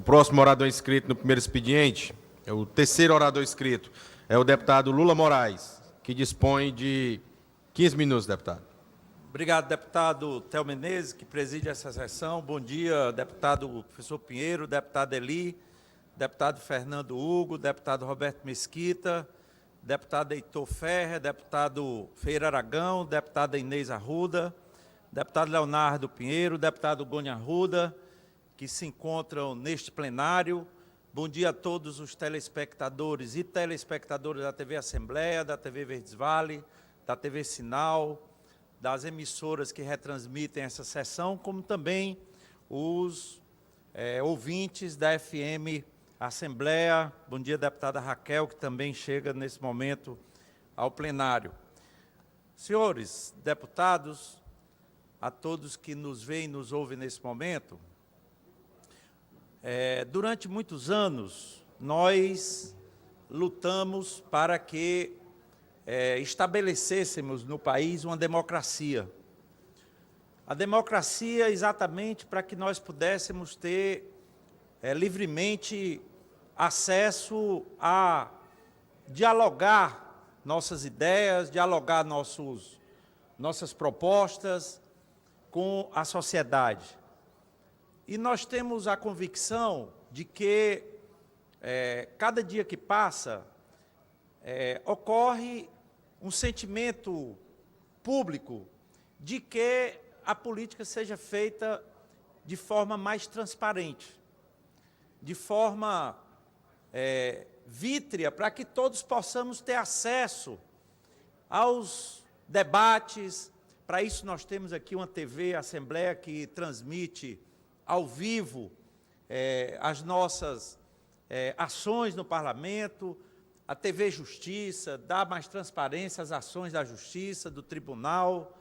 próximo orador inscrito no primeiro expediente, o terceiro orador inscrito, é o deputado Lula Moraes, que dispõe de 15 minutos, deputado. Obrigado, deputado Théo Menezes, que preside essa sessão. Bom dia, deputado professor Pinheiro, deputado Eli, deputado Fernando Hugo, deputado Roberto Mesquita, deputado Heitor Ferrer, deputado Feira Aragão, deputada Inês Arruda, deputado Leonardo Pinheiro, deputado Gônia Arruda, que se encontram neste plenário. Bom dia a todos os telespectadores e telespectadoras da TV Assembleia, da TV Verdes Vale, da TV Sinal, das emissoras que retransmitem essa sessão, como também os ouvintes da FM Assembleia. Bom dia, deputada Raquel, que também chega nesse momento ao plenário. Senhores deputados, a todos que nos veem e nos ouvem nesse momento, durante muitos anos, nós lutamos para que estabelecêssemos no país uma democracia. A democracia exatamente para que nós pudéssemos ter livremente acesso a dialogar nossas ideias, dialogar nossas propostas com a sociedade. E nós temos a convicção de que cada dia que passa ocorre um sentimento público de que a política seja feita de forma mais transparente, de forma vítrea, para que todos possamos ter acesso aos debates. Para isso nós temos aqui uma TV Assembleia que transmite ao vivo as nossas ações no Parlamento. A TV Justiça dá mais transparência às ações da Justiça, do Tribunal.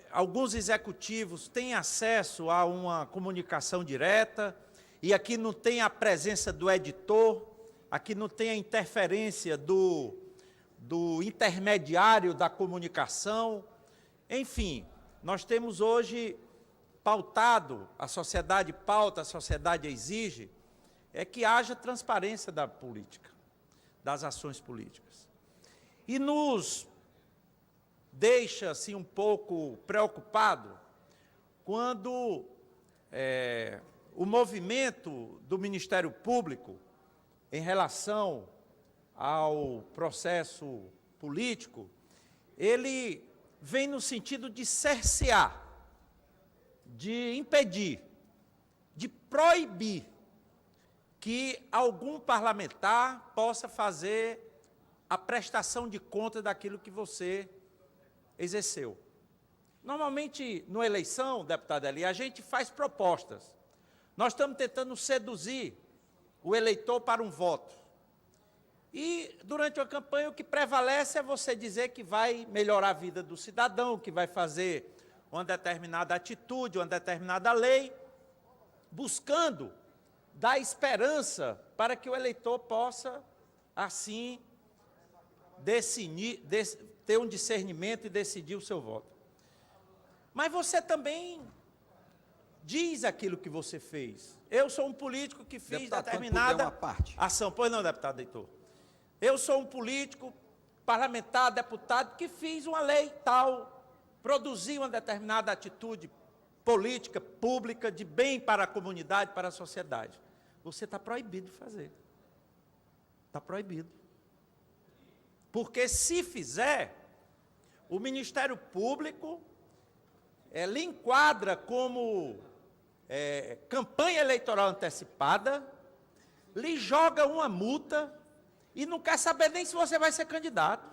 Alguns executivos têm acesso a uma comunicação direta, e aqui não tem a presença do editor, aqui não tem a interferência do intermediário da comunicação. Enfim, nós temos hoje pautado, a sociedade pauta, a sociedade exige, que haja transparência da política, das ações políticas. E nos deixa assim, um pouco preocupado quando o movimento do Ministério Público em relação ao processo político, ele vem no sentido de cercear, de impedir, de proibir que algum parlamentar possa fazer a prestação de conta daquilo que você exerceu. Normalmente, numa eleição, deputado Eli, a gente faz propostas. Nós estamos tentando seduzir o eleitor para um voto. E, durante a campanha, o que prevalece é você dizer que vai melhorar a vida do cidadão, que vai fazer uma determinada atitude, uma determinada lei, buscando dar esperança para que o eleitor possa, assim, ter um discernimento e decidir o seu voto. Mas você também diz aquilo que você fez. Eu sou um político que fiz deputado, determinada ação. Pois não, deputado Heitor. Eu sou um político, parlamentar, deputado, que fiz uma lei tal, produzi uma determinada atitude política, pública, de bem para a comunidade, para a sociedade. Você está proibido de fazer. Está proibido. Porque, se fizer, o Ministério Público lhe enquadra como campanha eleitoral antecipada, lhe joga uma multa e não quer saber nem se você vai ser candidato.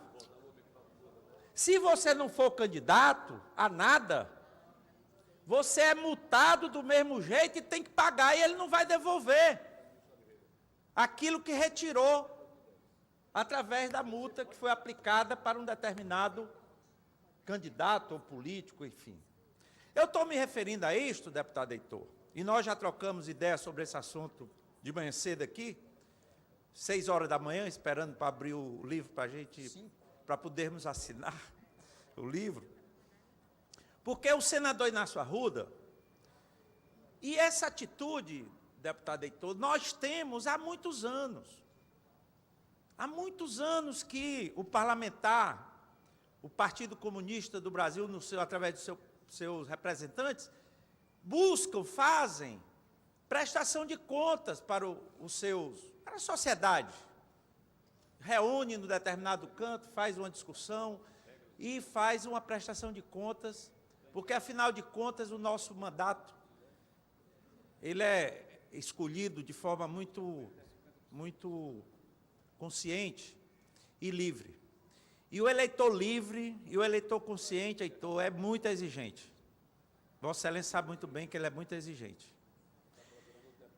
Se você não for candidato a nada, você é multado do mesmo jeito e tem que pagar, e ele não vai devolver aquilo que retirou através da multa que foi aplicada para um determinado candidato ou político, enfim. Eu estou me referindo a isto, deputado Heitor, e nós já trocamos ideias sobre esse assunto de manhã cedo aqui, 6 horas da manhã, esperando para abrir o livro para a gente, para podermos assinar o livro. Porque o senador Inácio Arruda, E essa atitude, deputado Heitor, nós temos há muitos anos. Há muitos anos que o parlamentar, o Partido Comunista do Brasil, através de seus representantes, buscam, fazem prestação de contas para a sociedade. Reúne no determinado canto, faz uma discussão e faz uma prestação de contas, porque, afinal de contas, o nosso mandato ele é escolhido de forma muito consciente e livre. E o eleitor livre e o eleitor consciente, Heitor, é muito exigente. Vossa Excelência sabe muito bem que ele é muito exigente.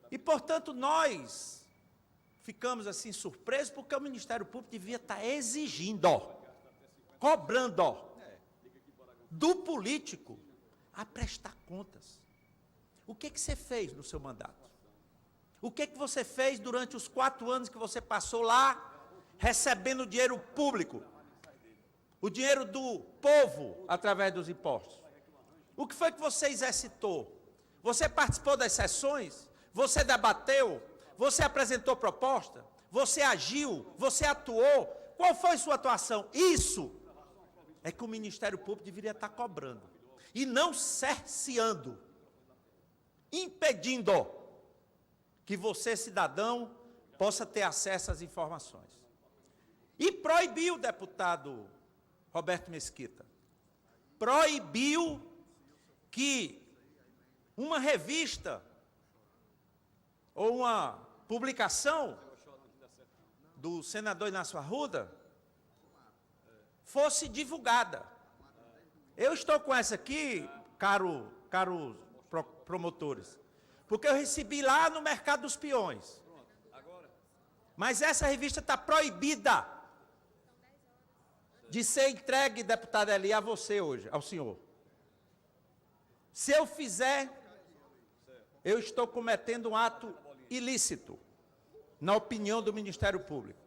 E, portanto, nós ficamos assim surpresos porque o Ministério Público devia estar exigindo, cobrando do político a prestar contas. O que você fez no seu mandato? O que você fez durante os 4 anos que você passou lá, recebendo dinheiro público, o dinheiro do povo, através dos impostos? O que foi que você exercitou? Você participou das sessões? Você debateu? Você apresentou proposta? Você agiu? Você atuou? Qual foi sua atuação? Isso é que o Ministério Público deveria estar cobrando. E não cerceando, impedindo que você, cidadão, possa ter acesso às informações. E proibiu, deputado Roberto Mesquita, proibiu que uma revista ou uma publicação do senador Inácio Arruda fosse divulgada. Eu estou com essa aqui, caros promotores, porque eu recebi lá no Mercado dos Peões. Mas essa revista está proibida de ser entregue, deputada Eli, a você hoje, ao senhor. Se eu fizer, eu estou cometendo um ato ilícito, na opinião do Ministério Público.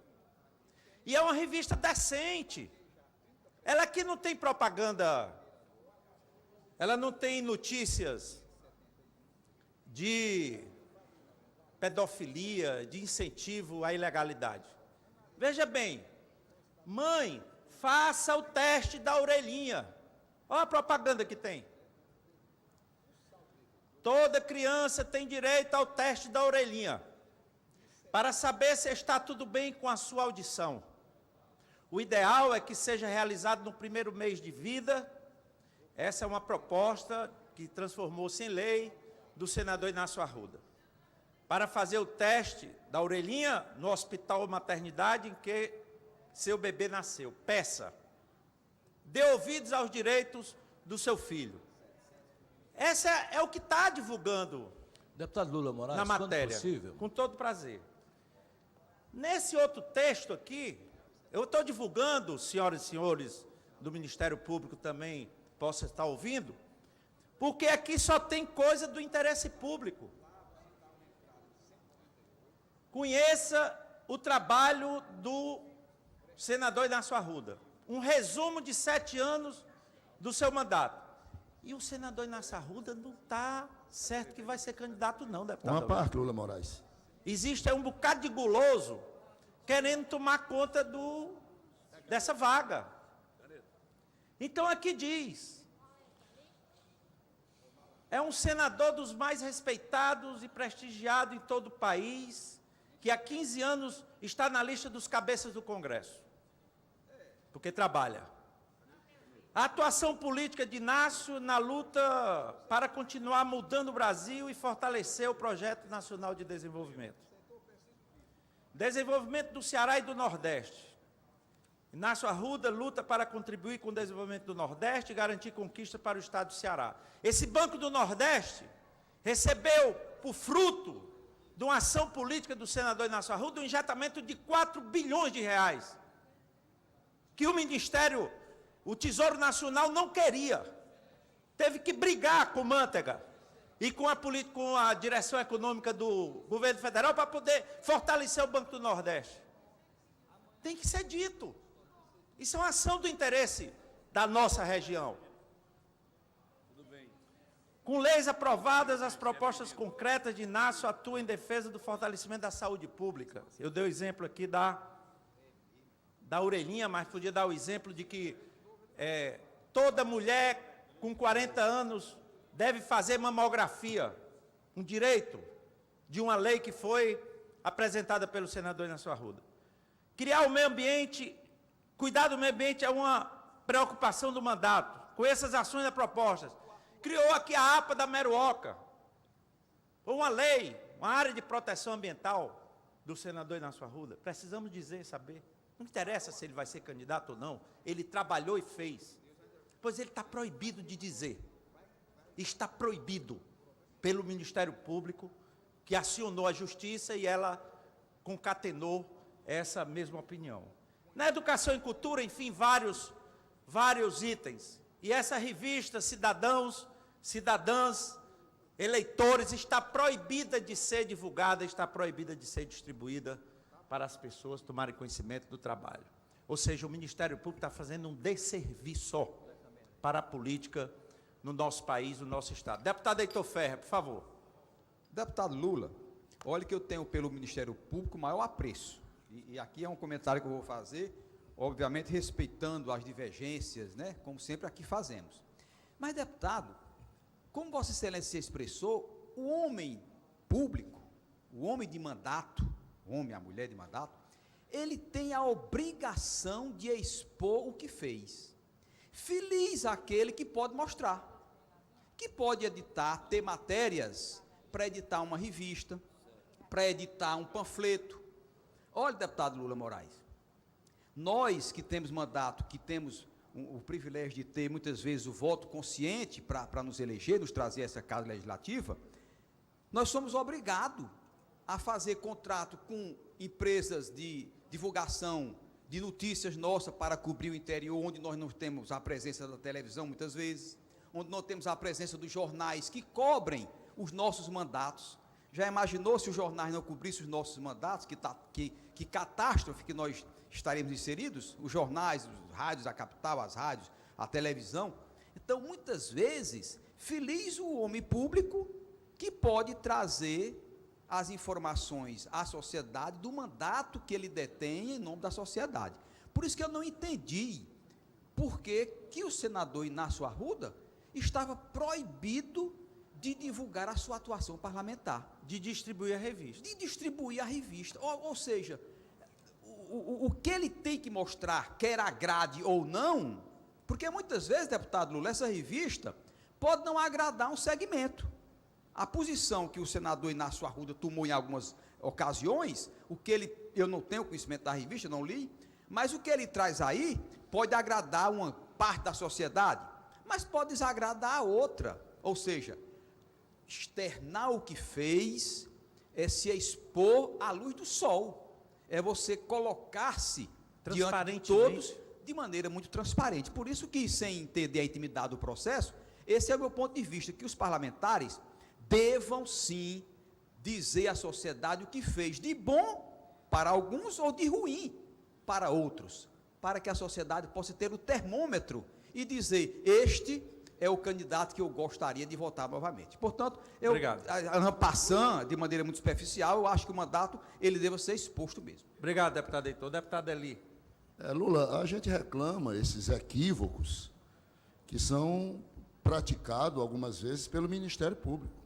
E é uma revista decente. Ela aqui não tem propaganda, ela não tem notícias de pedofilia, de incentivo à ilegalidade. Veja bem, mãe, faça o teste da orelhinha. Olha a propaganda que tem. Toda criança tem direito ao teste da orelhinha, para saber se está tudo bem com a sua audição. O ideal é que seja realizado no primeiro mês de vida. Essa é uma proposta que transformou-se em lei do senador Inácio Arruda. Para fazer o teste da orelhinha no hospital ou maternidade em que seu bebê nasceu. Peça. Dê ouvidos aos direitos do seu filho. Essa é o que está divulgando, deputado Lula Moraes, na matéria, possível. com todo prazer. Nesse outro texto aqui, eu estou divulgando, senhoras e senhores do Ministério Público também possam estar ouvindo, porque aqui só tem coisa do interesse público. Conheça o trabalho do senador Inácio Arruda. Um resumo de 7 anos do seu mandato. E o senador Inácio Arruda não está certo que vai ser candidato, não, deputado. Uma parte, Lula Moraes. Existe um bocado de guloso querendo tomar conta dessa vaga. Então, aqui diz, é um senador dos mais respeitados e prestigiados em todo o país, que há 15 anos está na lista dos cabeças do Congresso, porque trabalha. A atuação política de Inácio na luta para continuar mudando o Brasil e fortalecer o Projeto Nacional de Desenvolvimento. Desenvolvimento do Ceará e do Nordeste. Inácio Arruda luta para contribuir com o desenvolvimento do Nordeste e garantir conquistas para o Estado do Ceará. Esse Banco do Nordeste recebeu, por fruto de uma ação política do senador Inácio Arruda, um injetamento de 4 bilhões de reais, que o Tesouro Nacional não queria. Teve que brigar com Mantega e com a direção econômica do governo federal para poder fortalecer o Banco do Nordeste. Tem que ser dito. Isso é uma ação do interesse da nossa região. Com leis aprovadas, as propostas concretas de Inácio atuam em defesa do fortalecimento da saúde pública. Eu dei o exemplo aqui da orelhinha, mas podia dar o exemplo de que toda mulher com 40 anos deve fazer mamografia, um direito de uma lei que foi apresentada pelo senador Inácio Arruda. Criar o meio ambiente, cuidar do meio ambiente é uma preocupação do mandato. Com essas ações e propostas, criou aqui a APA da Meruoca, uma lei, uma área de proteção ambiental do senador Inácio Arruda. Precisamos dizer, saber. Não interessa se ele vai ser candidato ou não, ele trabalhou e fez. Pois ele está proibido de dizer. Está proibido pelo Ministério Público, que acionou a Justiça e ela concatenou essa mesma opinião. Na educação e cultura, enfim, vários itens. E essa revista, cidadãs, eleitores, está proibida de ser divulgada, está proibida de ser distribuída para as pessoas tomarem conhecimento do trabalho. Ou seja, o Ministério Público está fazendo um desserviço para a política no nosso país, no nosso Estado. Deputado Heitor Ferrer, por favor. Deputado Lula, olha que eu tenho pelo Ministério Público o maior apreço. E aqui é um comentário que eu vou fazer, obviamente respeitando as divergências, né, como sempre aqui fazemos. Mas, deputado, como Vossa Excelência se expressou, o homem público, o homem de mandato, o homem, a mulher de mandato, ele tem a obrigação de expor o que fez. Feliz aquele que pode mostrar, que pode editar, ter matérias para editar uma revista, para editar um panfleto. Olha, deputado Lula Moraes, nós que temos mandato, que temos o privilégio de ter muitas vezes o voto consciente para nos eleger, nos trazer essa casa legislativa, nós somos obrigados a fazer contrato com empresas de divulgação de notícias nossas para cobrir o interior, onde nós não temos a presença da televisão muitas vezes, onde não temos a presença dos jornais que cobrem os nossos mandatos. Já imaginou se os jornais não cobrissem os nossos mandatos, que catástrofe que nós estaremos inseridos? Os jornais, os rádios, a capital, as rádios, a televisão. Então, muitas vezes, feliz o homem público que pode trazer as informações à sociedade do mandato que ele detém em nome da sociedade. Por isso que eu não entendi por que o senador Inácio Arruda estava proibido de divulgar a sua atuação parlamentar. De distribuir a revista. De distribuir a revista. Ou seja, o que ele tem que mostrar, quer agrade ou não, porque muitas vezes, deputado Lula, essa revista pode não agradar um segmento. A posição que o senador Inácio Arruda tomou em algumas ocasiões, eu não tenho conhecimento da revista, não li, mas o que ele traz aí pode agradar uma parte da sociedade, mas pode desagradar a outra. Ou seja, externar o que fez é se expor à luz do sol, é você colocar-se diante de todos de maneira muito transparente. Por isso que, sem entender a intimidade do processo, esse é o meu ponto de vista, que os parlamentares devam sim dizer à sociedade o que fez de bom para alguns ou de ruim para outros, para que a sociedade possa ter o termômetro e dizer, este é o candidato que eu gostaria de votar novamente. Portanto, passando de maneira muito superficial, eu acho que o mandato ele deva ser exposto mesmo. Obrigado, deputado Heitor. Deputado Eli. Lula, a gente reclama esses equívocos que são praticados algumas vezes pelo Ministério Público.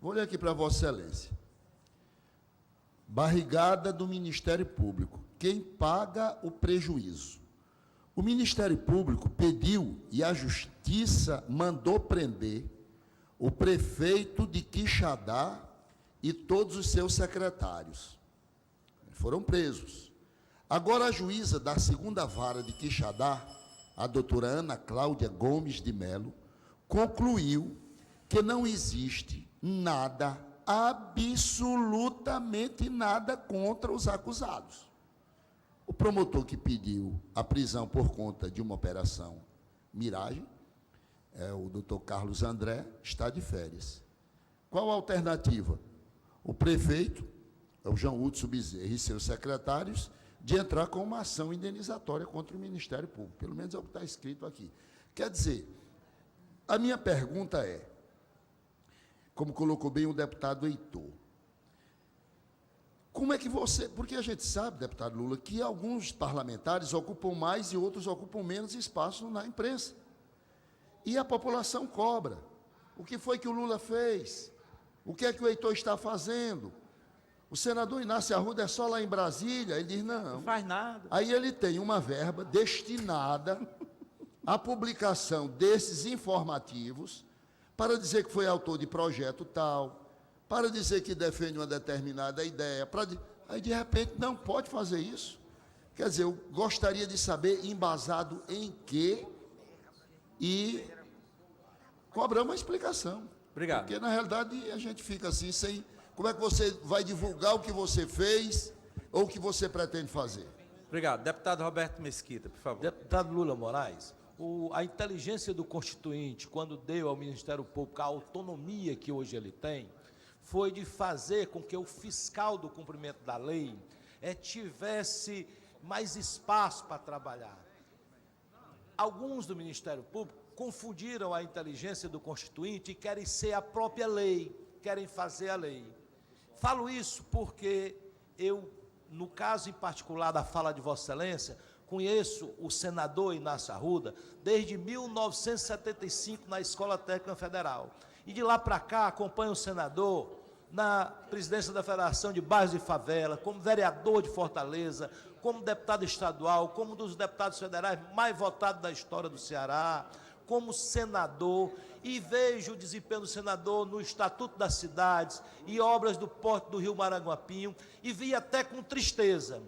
Vou ler aqui para Vossa Excelência. Barrigada do Ministério Público. Quem paga o prejuízo? O Ministério Público pediu e a Justiça mandou prender o prefeito de Quixadá e todos os seus secretários. Foram presos. Agora a juíza da 2ª Vara de Quixadá, a doutora Ana Cláudia Gomes de Melo, concluiu que não existe nada, absolutamente nada contra os acusados. O promotor que pediu a prisão por conta de uma operação Miragem, o doutor Carlos André, está de férias. Qual a alternativa? O prefeito, o João Hudson Bezerra e seus secretários, de entrar com uma ação indenizatória contra o Ministério Público. Pelo menos é o que está escrito aqui. Quer dizer, a minha pergunta é, como colocou bem o deputado Heitor. Como é que você... Porque a gente sabe, deputado Lula, que alguns parlamentares ocupam mais e outros ocupam menos espaço na imprensa. E a população cobra. O que foi que o Lula fez? O que é que o Heitor está fazendo? O senador Inácio Arruda é só lá em Brasília? Ele diz, não. Não faz nada. Aí ele tem uma verba destinada à publicação desses informativos para dizer que foi autor de projeto tal, para dizer que defende uma determinada ideia. Aí, de repente, não pode fazer isso. Quer dizer, eu gostaria de saber embasado em quê e cobrar uma explicação. Obrigado. Porque, na realidade, a gente fica assim, sem... Como é que você vai divulgar o que você fez ou o que você pretende fazer? Obrigado. Deputado Roberto Mesquita, por favor. Deputado Lula Moraes, a inteligência do Constituinte, quando deu ao Ministério Público a autonomia que hoje ele tem, foi de fazer com que o fiscal do cumprimento da lei tivesse mais espaço para trabalhar. Alguns do Ministério Público confundiram a inteligência do Constituinte e querem ser a própria lei, querem fazer a lei. Falo isso porque eu, no caso em particular da fala de Vossa Excelência, conheço o senador Inácio Arruda desde 1975 na Escola Técnica Federal. E de lá para cá acompanho o senador na presidência da Federação de Bairros e Favela, como vereador de Fortaleza, como deputado estadual, como um dos deputados federais mais votados da história do Ceará, como senador, e vejo o desempenho do senador no Estatuto das Cidades e obras do Porto do Rio Maranguapinho, e vi até com tristeza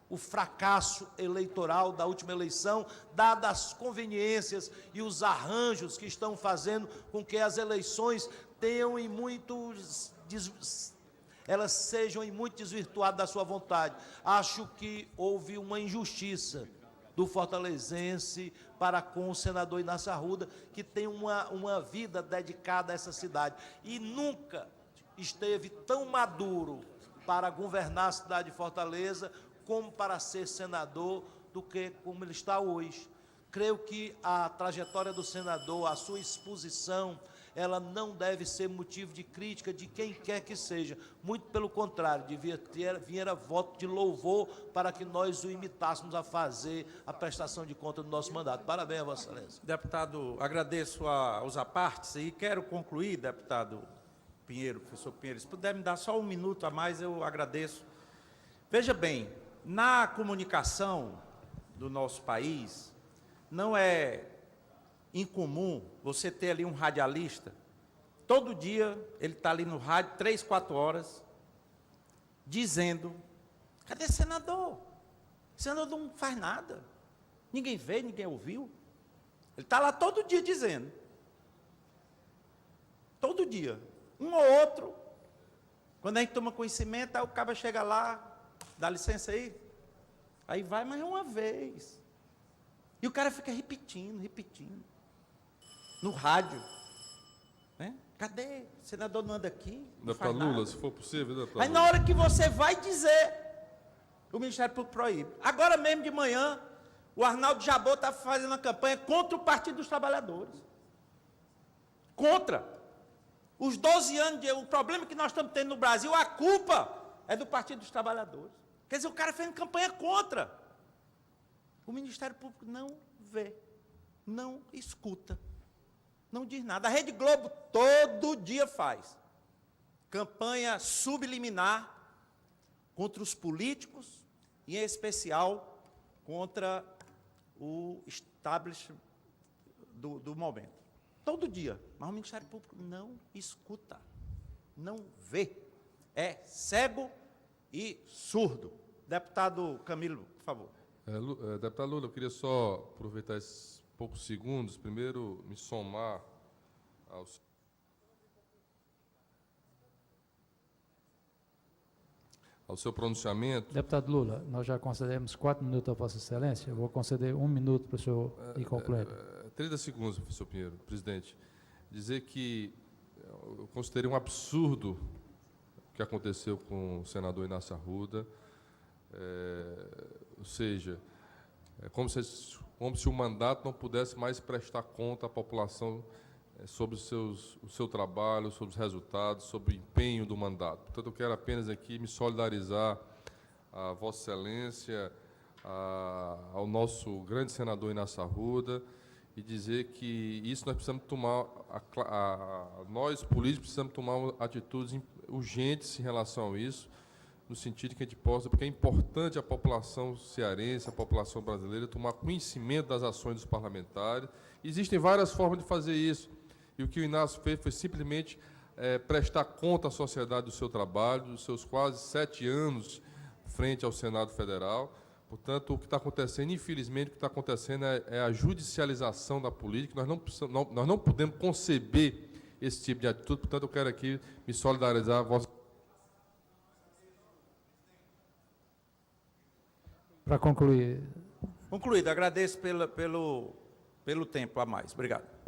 o fracasso eleitoral da última eleição, dadas as conveniências e os arranjos que estão fazendo com que as eleições tenham elas sejam em muito desvirtuadas da sua vontade. Acho que houve uma injustiça do fortalezense para com o senador Inácio Arruda, que tem uma vida dedicada a essa cidade, e nunca esteve tão maduro para governar a cidade de Fortaleza, como para ser senador, do que como ele está hoje. Creio que a trajetória do senador, a sua exposição, ela não deve ser motivo de crítica de quem quer que seja. Muito pelo contrário, devia vir voto de louvor para que nós o imitássemos a fazer a prestação de conta do nosso mandato. Parabéns, Vossa Excelência. Deputado, agradeço aos apartes e quero concluir, deputado Pinheiro, professor Pinheiro, se puder me dar só um minuto a mais, eu agradeço. Veja bem, na comunicação do nosso país, não é incomum você ter ali um radialista, todo dia ele está ali no rádio, 3, 4 horas, dizendo, cadê senador? O senador não faz nada, ninguém vê, ninguém ouviu. Ele está lá todo dia dizendo, todo dia, um ou outro, quando a gente toma conhecimento, aí o cara chega lá, dá licença aí vai mais uma vez, e o cara fica repetindo, no rádio, né? Cadê? O senador não anda aqui? Não faz Deputado Lula, nada. se for possível, deputado Aí na hora que você vai dizer, o Ministério Público proíbe. Agora mesmo de manhã, o Arnaldo Jabot está fazendo uma campanha contra o Partido dos Trabalhadores. Contra. Os 12 anos, o problema que nós estamos tendo no Brasil, a culpa é do Partido dos Trabalhadores. Quer dizer, o cara fez campanha contra. O Ministério Público não vê, não escuta, não diz nada. A Rede Globo todo dia faz campanha subliminar contra os políticos e, em especial, contra o establishment do momento. Todo dia. Mas o Ministério Público não escuta, não vê. É cego e surdo. Deputado Camilo, por favor. Deputado Lula, eu queria só aproveitar esses poucos segundos, primeiro me somar ao seu pronunciamento. Deputado Lula, nós já concedemos 4 minutos a Vossa Excelência, eu vou conceder 1 minuto para o senhor ir concluindo. 30 segundos, professor Pinheiro, presidente. Dizer que eu considerei um absurdo o que aconteceu com o senador Inácio Arruda, ou seja, é como se o mandato não pudesse mais prestar conta à população sobre o seu trabalho, sobre os resultados, sobre o empenho do mandato. Portanto, eu quero apenas aqui me solidarizar a Vossa Excelência, ao nosso grande senador Inácio Arruda, e dizer que isso nós precisamos tomar, nós políticos precisamos tomar atitudes urgentes em relação a isso, no sentido que a gente possa, porque é importante a população cearense, a população brasileira, tomar conhecimento das ações dos parlamentares. Existem várias formas de fazer isso, e o que o Inácio fez foi simplesmente prestar conta à sociedade do seu trabalho, dos seus quase 7 anos frente ao Senado Federal. Portanto, o que está acontecendo, infelizmente, o que está acontecendo é a judicialização da política. Nós não podemos conceber esse tipo de atitude. Portanto, eu quero aqui me solidarizar a vossa... Para concluir, Concluído. Agradeço pelo tempo a mais. Obrigado.